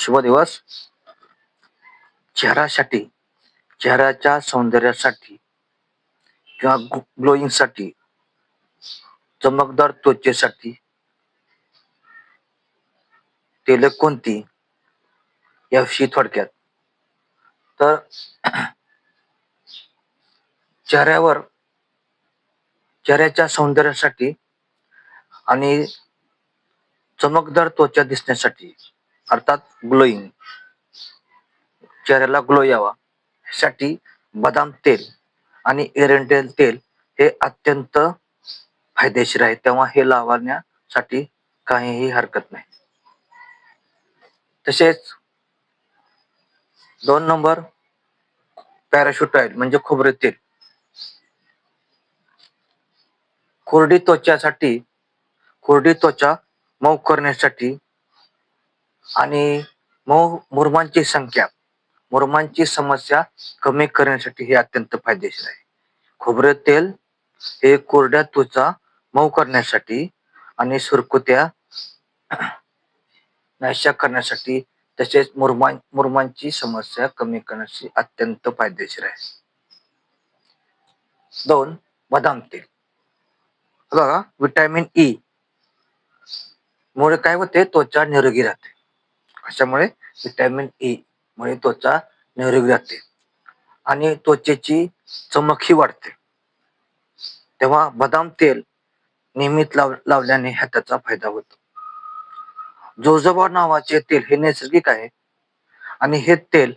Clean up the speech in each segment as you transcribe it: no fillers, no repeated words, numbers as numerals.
शुभ दिवस. चेहऱ्यासाठी, चेहऱ्याच्या सौंदर्यासाठी किंवा ग्लोईंग साठी, चमकदार त्वचेसाठी तेल कोणती याविषयी थोडक्यात. तर चेहऱ्याच्या सौंदर्यासाठी आणि चमकदार त्वचा दिसण्यासाठी अर्थात ग्लोईंग, चेहऱ्याला ग्लो यावा साठी बदाम तेल आणि एरंडेल तेल हे अत्यंत फायदेशीर आहे. तेव्हा हे लावण्यासाठी काहीही हरकत नाही. तसेच 2 नंबर पॅराशूट ऑइल म्हणजे खोबरे तेल. कोरडी त्वचा मऊ करण्यासाठी आणि मुरुमांची समस्या कमी करण्यासाठी हे अत्यंत फायदेशीर आहे. खोबरे तेल हे कोरड्या त्वचा मऊ करण्यासाठी आणि सुरकुत्या नाहीशा करण्यासाठी तसेच मुरुमांची समस्या कमी करण्यासाठी अत्यंत फायदेशीर आहे. 2 बदाम तेल. बघा, विटॅमिन ई मुळे काय होते, त्वचा निरोगी राहते. अशामुळे विटॅमिन ई मुळे त्वचा निरोगी राहते आणि त्वचेची चमकही वाढते. तेव्हा बदाम तेल नियमित लावल्याने त्याचा फायदा होतो. जोजोबा नावाचे तेल हे नैसर्गिक आहे आणि हे तेल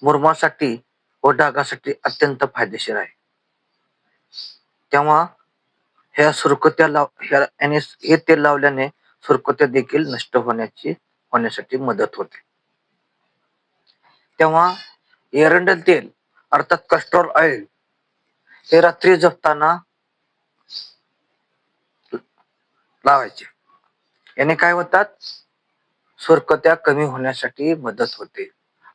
मुरुमासाठी व डागासाठी अत्यंत फायदेशीर आहे. तेव्हा हे तेल लावल्याने सुरकुत्या देखील नष्ट होण्यासाठी मदत होते. तेव्हा एरंडेल तेल अर्थात कस्टोर ऑइल हे रात्री झोपताना लावायचे. याने काय होतात, सुरकुत्या कमी होण्यासाठी मदत होते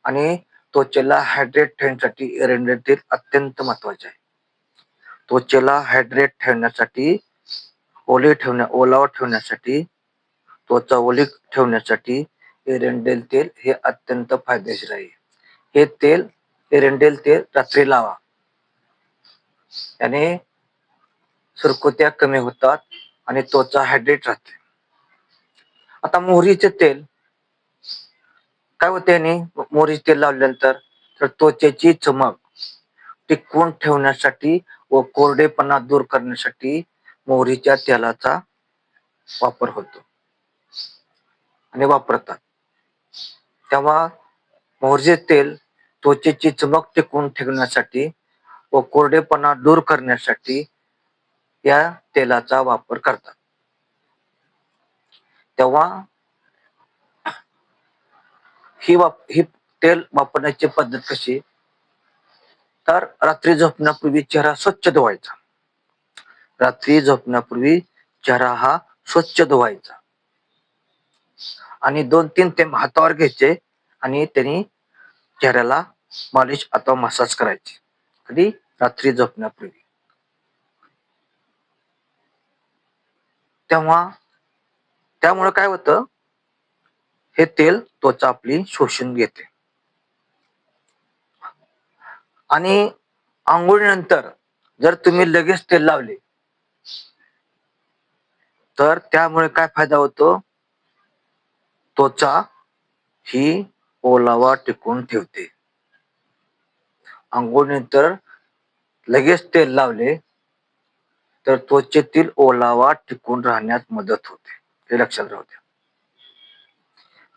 आणि त्वचेला हायड्रेट ठेवण्यासाठी एरंडेल तेल अत्यंत महत्वाचे आहे. त्वचेला हायड्रेट ठेवण्यासाठी, ओलावा ठेवण्यासाठी, त्वचा ओली ठेवण्यासाठी एरंडेल तेल हे अत्यंत फायदेशीर आहे. हे तेल, एरंडेल तेल रात्री लावा. याने सुरकुत्या कमी होतात आणि त्वचा हायड्रेट राहते. आता मोहरीचे तेल काय होते, याने मोहरीचे तेल लावल्यानंतर तर त्वचेची चमक टिकवून ठेवण्यासाठी व कोरडेपणा दूर करण्यासाठी मोहरीच्या तेलाचा वापर होतो आणि वापरतात. तेव्हा मोहरीचे तेल त्वचेची चमक टिकवून ठेवण्यासाठी व कोरडेपणा दूर करण्यासाठी या तेलाचा वापर करतात. तेव्हा ही तेल वापरण्याची पद्धत कशी, तर रात्री झोपण्यापूर्वी चेहरा स्वच्छ धुवायचा. रात्री झोपण्यापूर्वी चेहरा हा स्वच्छ धुवायचा आणि 2-3 थेंब हातावर घ्यायचे आणि त्यांनी चेहऱ्याला मालिश अथवा मसाज करायची. कधी, रात्री झोपण्यापूर्वी. त्यामुळे काय होतं, हे तेल त्वचा आपली शोषून घेते. आणि आंघोळीनंतर जर तुम्ही लगेच तेल लावले तर त्यामुळे काय फायदा होतो, त्वचा ही ओलावा टिकवून ठेवते. आंघोळीनंतर लगेच तेल लावले तर त्वचेतील ओलावा टिकून राहण्यास मदत होते. हे लक्षात राहू द्या.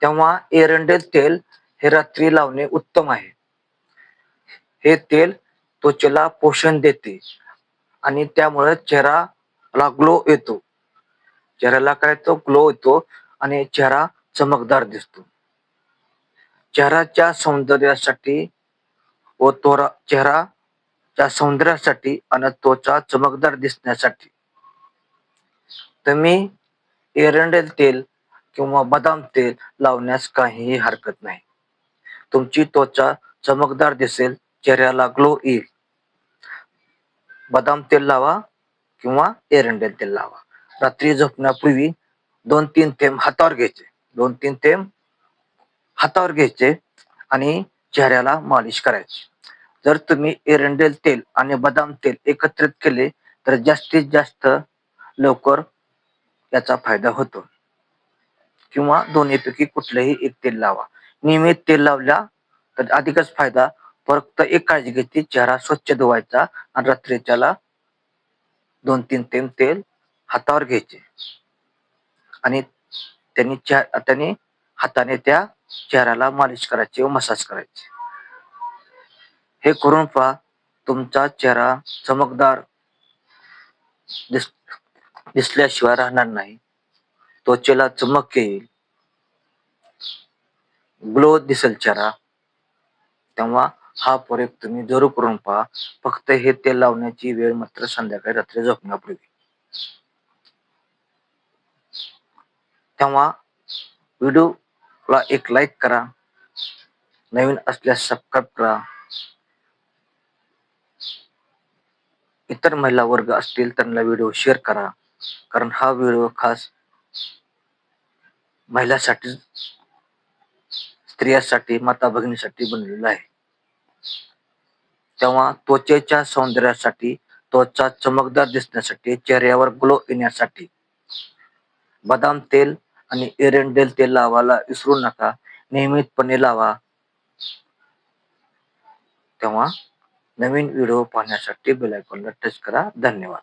तेव्हा एरंडेल तेल हे रात्री लावणे उत्तम आहे. हे तेल त्वचेला पोषण देते आणि त्यामुळे चेहऱ्याला ग्लो येतो. चेहऱ्याला काय तो ग्लो येतो आणि चेहरा चमकदार दिसतो. चेहऱ्याच्या सौंदर्यासाठी व चेहऱ्याच्या सौंदर्यासाठी आणि त्वचा चमकदार दिसण्यासाठी तुम्ही एरंडेल तेल किंवा बदाम तेल लावण्यास काहीही हरकत नाही. तुमची त्वचा चमकदार दिसेल, चेहऱ्याला ग्लो येईल. बदाम तेल लावा किंवा एरंडेल तेल लावा. रात्री झोपण्यापूर्वी 2-3 थेंब हातावर घ्यायचे. 2-3 थेंब हातावर घ्यायचे आणि चेहऱ्याला मालिश करायची. जर तुम्ही एरंडेल तेल आणि बदाम तेल एकत्रित केले तर जास्तीत जास्त लवकर याचा फायदा होतो. किंवा दोन्हीपैकी कुठलंही एक तेल लावा. नियमित तेल लावल्या तर अधिकच फायदा. फक्त एक काळजी घ्यायची, चेहरा स्वच्छ धुवायचा आणि रात्री त्याला 2-3 थेंब तेल हातावर घ्यायचे आणि त्यांनी हाताने त्या चेहऱ्याला मालिश करायची व मसाज करायची. हे करून पहा, तुमचा चेहरा चमकदार दिसल्याशिवाय राहणार नाही. त्वचेला चमक येईल, ग्लो दिसेल चेहरा. तेव्हा हा प्रयोग तुम्ही जरूर करून पहा. फक्त हे तेल लावण्याची वेळ मात्र संध्याकाळी रात्री झोपण्यापूर्वी. तेव्हा व्हिडिओला एक लाईक करा, नवीन असल्यास सबस्क्राईब करा. इतर महिला वर्ग असतील त्यांना व्हिडिओ शेअर करा, कारण हा व्हिडिओ खास महिलांसाठी, स्त्रियांसाठी, माता भगिनीसाठी बनलेला आहे. तेव्हा त्वचेच्या सौंदर्यासाठी, त्वचा चमकदार दिसण्यासाठी, चेहऱ्यावर ग्लो येण्यासाठी बदाम तेल आणि एरंडेल तेल लावायला विसरू नका. नियमितपणे लावा. तेव्हा नवीन व्हिडिओ पाहण्यासाठी बेल आयकॉनला टच करा. धन्यवाद.